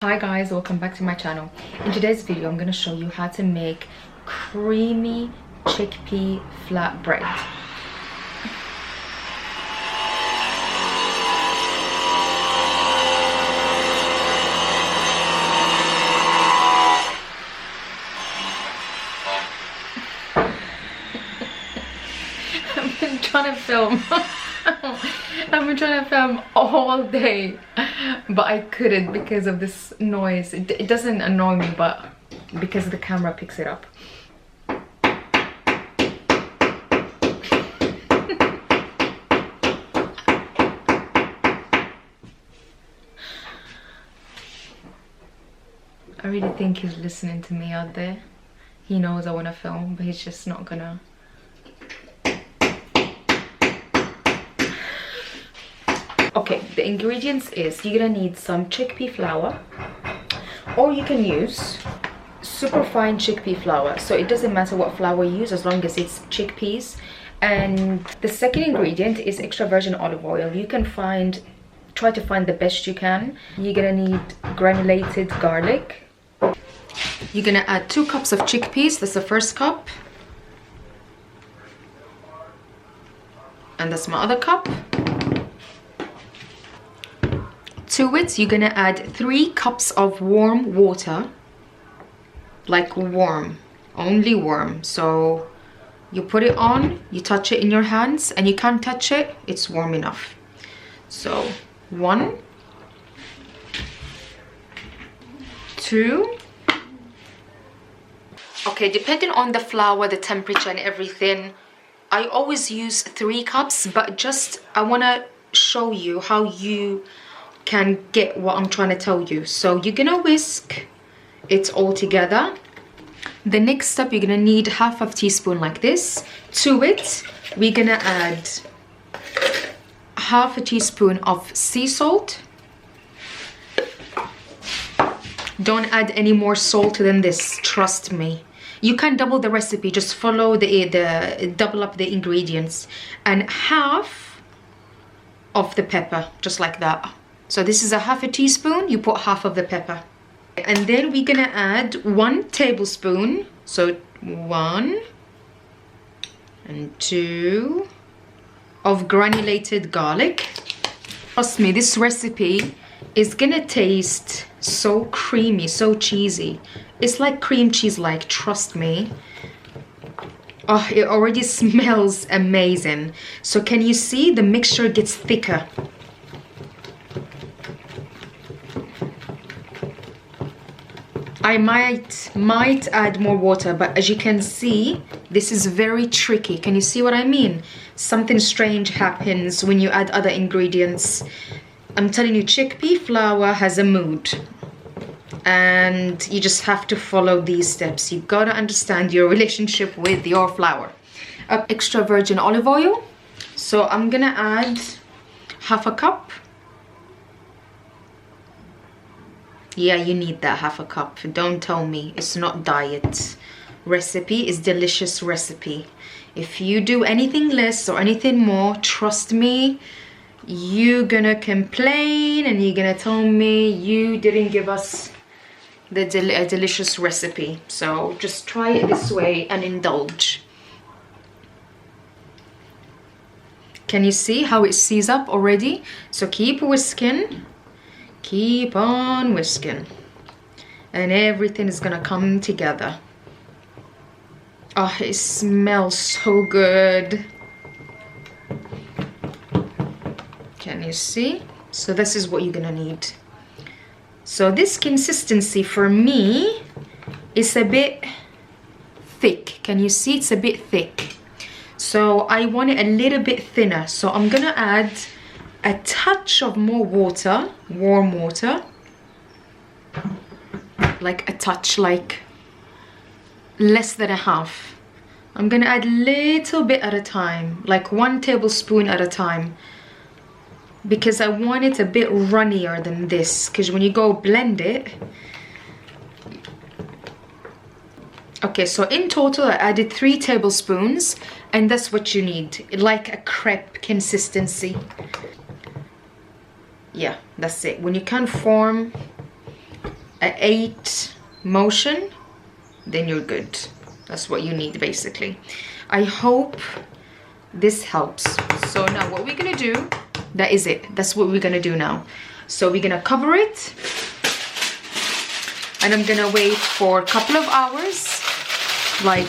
Hi guys, welcome back to my channel. In today's video I'm going to show you how to make creamy chickpea flatbread. I've been trying to film I've been trying to film all day, but I couldn't because of this noise. It doesn't annoy me, but because the camera picks it up. I really think he's listening to me out there. He knows I want to film, but he's just not gonna. Okay, the ingredients is you're gonna need some chickpea flour, or you can use super fine chickpea flour. So it doesn't matter what flour you use as long as it's chickpeas. And the second ingredient is extra virgin olive oil. You can try to find the best you can. You're gonna need granulated garlic. You're gonna add 2 cups of chickpeas. That's the first cup, and that's my other cup. To it, you're gonna add 3 cups of warm water, like warm, only warm. So you put it on, you touch it in your hands, and you can't touch it, it's warm enough. So 1, 2. Okay, depending on the flour, the temperature and everything, I always use 3 cups, but just I want to show you how you can get what I'm trying to tell you. So you're gonna whisk it all together. The next step, you're gonna need half a teaspoon like this. To it, we're gonna add half a teaspoon of sea salt. Don't add any more salt than this, trust me. You can double the recipe, just follow double up the ingredients. And half of the pepper, just like that. So this is a half a teaspoon, you put half of the pepper. And then we're gonna add 1 tablespoon, so 1 and 2 of granulated garlic. Trust me, this recipe is gonna taste so creamy, so cheesy. It's like cream cheese like, trust me. Oh, it already smells amazing. So can you see the mixture gets thicker? I might add more water, but as you can see, this is very tricky. Can you see what I mean? Something strange happens when you add other ingredients. I'm telling you, chickpea flour has a mood, and you just have to follow these steps. You gotta understand your relationship with your flour. Extra virgin olive oil. So I'm gonna add half a cup. Yeah, you need that half a cup. Don't tell me it's not diet recipe. It's delicious recipe. If you do anything less or anything more, trust me, you're gonna complain and you're gonna tell me you didn't give us a delicious recipe. So just try it this way and indulge. Can you see how it sees up already? So keep whisking. Keep on whisking, and everything is gonna come together. Oh, it smells so good. Can you see? So this is what you're gonna need. So this consistency for me is a bit thick. Can you see? It's a bit thick. So I want it a little bit thinner. So I'm gonna add a touch of more water, warm water, like a touch, like less than a half. I'm gonna add a little bit at a time, like 1 tablespoon at a time, because I want it a bit runnier than this, because when you go blend it. Okay, so in total I added 3 tablespoons, and that's what you need, like a crepe consistency. Yeah, that's it. When you can't form a 8 motion, then you're good. That's what you need basically. I hope this helps. So now what we're gonna do, that is it. That's what we're gonna do now. So we're gonna cover it, and I'm gonna wait for a couple of hours. Like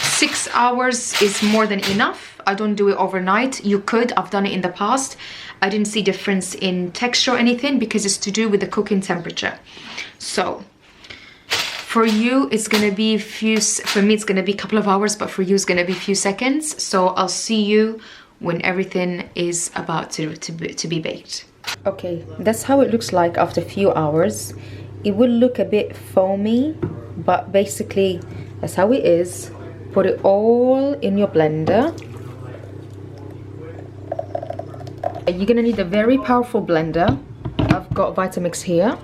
6 hours is more than enough. I don't do it overnight. You could, I've done it in the past. I didn't see difference in texture or anything because it's to do with the cooking temperature. So for you, it's gonna be for me it's gonna be a couple of hours, but for you it's gonna be a few seconds. So I'll see you when everything is about to be baked. Okay, that's how it looks like after a few hours. It will look a bit foamy, but basically that's how it is. Put it all in your blender. You're gonna need a very powerful blender. I've got Vitamix here.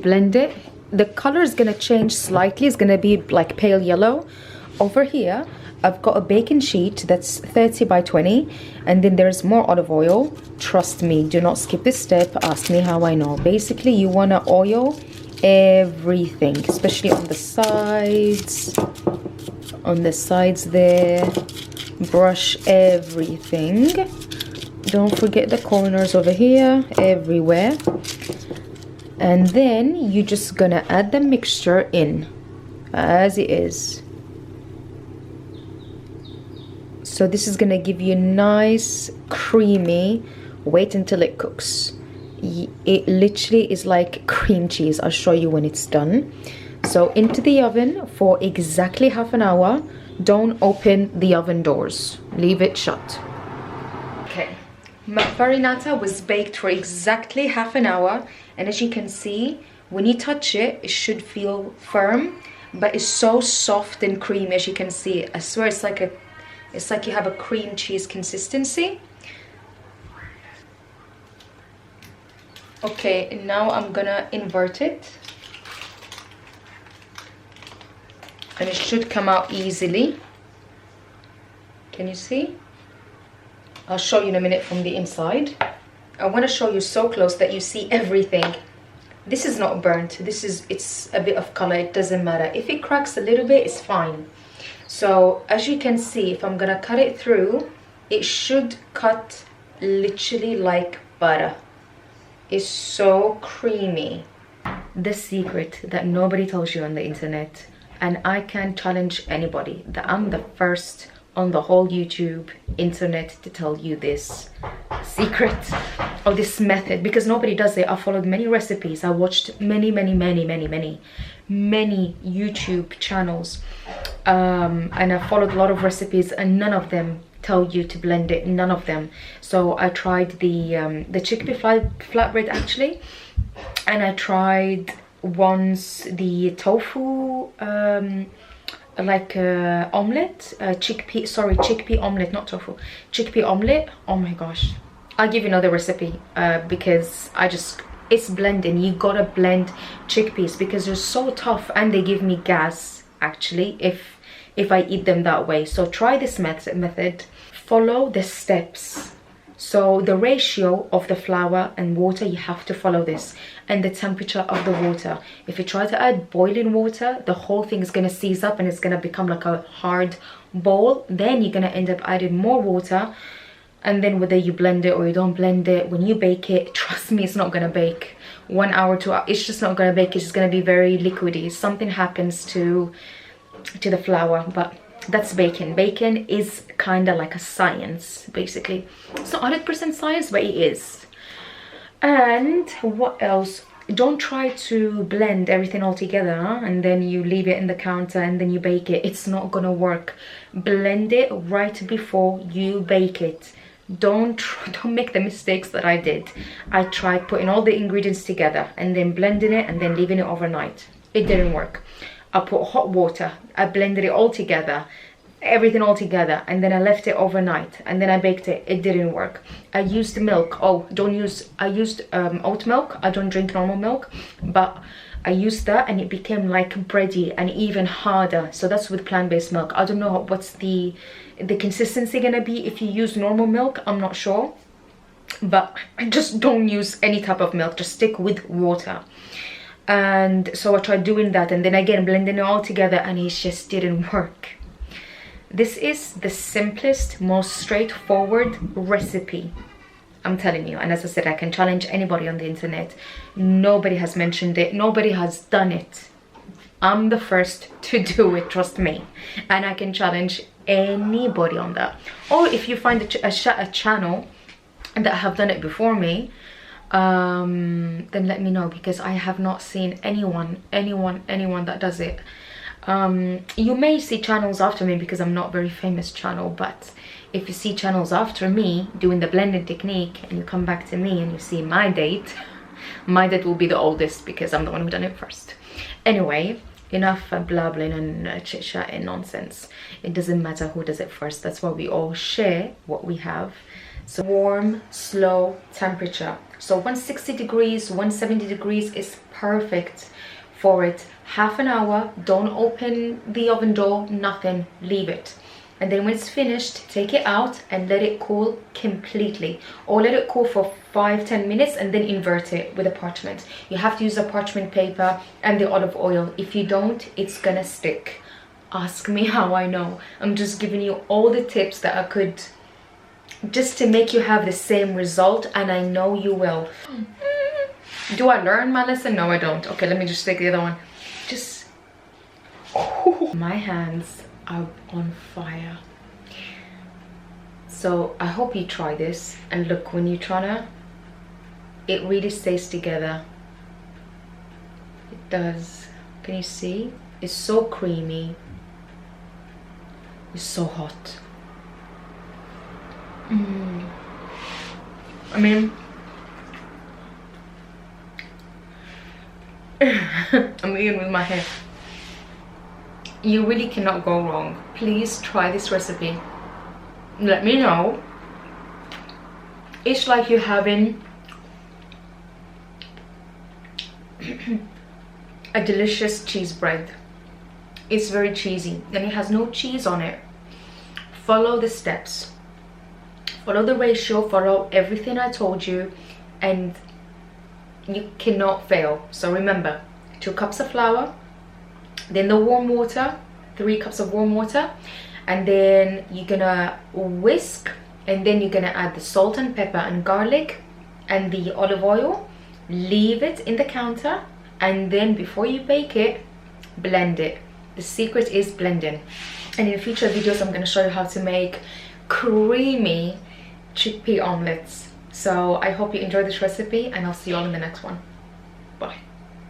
Blend it. The color is gonna change slightly. It's gonna be like pale yellow. Over here, I've got a baking sheet that's 30 by 20, and then there's more olive oil. Trust me, do not skip this step. Ask me how I know. Basically, you wanna oil everything, especially on the sides. On the sides there. Brush everything. Don't forget the corners over here, everywhere. And then you're just gonna add the mixture in as it is. So this is gonna give you nice creamy. Wait until it cooks. It literally is like cream cheese. I'll show you when it's done. So into the oven for exactly half an hour. Don't open the oven doors, leave it shut. Okay, my farinata was baked for exactly half an hour, and as you can see, when you touch it, it should feel firm, but it's so soft and creamy. As you can see, I swear it's like you have a cream cheese consistency. Okay, now I'm gonna invert it, and it should come out easily. Can you see? I'll show you in a minute from the inside. I want to show you so close that you see everything. This is not burnt. It's a bit of color. It doesn't matter. If it cracks a little bit, it's fine. So as you can see, if I'm gonna cut it through, it should cut literally like butter. It's so creamy. The secret that nobody tells you on the internet, and I can challenge anybody, that I'm the first on the whole YouTube internet to tell you this secret or this method, because nobody does it. I followed many recipes. I watched many YouTube channels, and I followed a lot of recipes, and none of them tell you to blend it. None of them. So I tried the chickpea flatbread actually, and I tried once the tofu omelette, chickpea omelette, not tofu, chickpea omelette. Oh my gosh, I'll give you another recipe because it's blending. You gotta blend chickpeas because they're so tough and they give me gas actually if I eat them that way. So try this method, follow the steps. So the ratio of the flour and water, you have to follow this, and the temperature of the water. If you try to add boiling water, the whole thing is going to seize up and it's going to become like a hard bowl. Then you're going to end up adding more water, and then whether you blend it or you don't blend it, when you bake it, trust me, it's not going to bake 1 hour, 2 hours. It's just not going to bake. It's just going to be very liquidy. Something happens to the flour, but that's baking. Baking is kind of like a science, basically. It's not 100% science, but it is. And what else? Don't try to blend everything all together and then you leave it in the counter and then you bake it. It's not gonna work. Blend it right before you bake it. Don't make the mistakes that I did. I tried putting all the ingredients together and then blending it and then leaving it overnight. It didn't work. I put hot water, I blended it all together. everything all together, and then I left it overnight, and then I baked it. It didn't work. I used milk. Oh, I used oat milk. I don't drink normal milk, but I used that and it became like bready and even harder. So that's with plant-based milk. I don't know what's the consistency gonna be if you use normal milk. I'm not sure, but just don't use any type of milk, just stick with water. And so I tried doing that, and then again blending it all together, and it just didn't work. This is the simplest, most straightforward recipe, I'm telling you. And as I said, I can challenge anybody on the internet. Nobody has mentioned it, nobody has done it. I'm the first to do it, trust me. And I can challenge anybody on that. Or if you find a channel that have done it before me, then let me know, because I have not seen anyone that does it. You may see channels after me, because I'm not very famous channel, but if you see channels after me doing the blending technique and you come back to me and you see my date, my date will be the oldest, because I'm the one who done it first. Anyway, enough blabbling and chit chat and nonsense. It doesn't matter who does it first. That's why we all share what we have. So warm, slow temperature. So 160 degrees, 170 degrees is perfect for it. Half an hour, don't open the oven door, nothing, leave it. And then when it's finished, take it out and let it cool completely. Or let it cool for 5-10 minutes and then invert it with a parchment. You have to use a parchment paper and the olive oil. If you don't, it's gonna stick. Ask me how I know. I'm just giving you all the tips that I could, just to make you have the same result, and I know you will. Do I learn my lesson? No, I don't. Okay, let me just take the other one. Just... my hands are on fire. So I hope you try this, and look, when you're trying to, it really stays together. It does. Can you see? It's so creamy. It's so hot. I mean, I'm eating with my hair. You really cannot go wrong. Please try this recipe. Let me know. It's like you're having a delicious cheese bread. It's very cheesy and it has no cheese on it. Follow the steps. Follow the ratio, follow everything I told you, and you cannot fail. So remember, 2 cups of flour, then the warm water, 3 cups of warm water, and then you're gonna whisk, and then you're gonna add the salt and pepper and garlic and the olive oil. Leave it in the counter, and then before you bake it, blend it. The secret is blending. And in future videos, I'm gonna show you how to make creamy chickpea omelets. So I hope you enjoyed this recipe, and I'll see you all in the next one. Bye.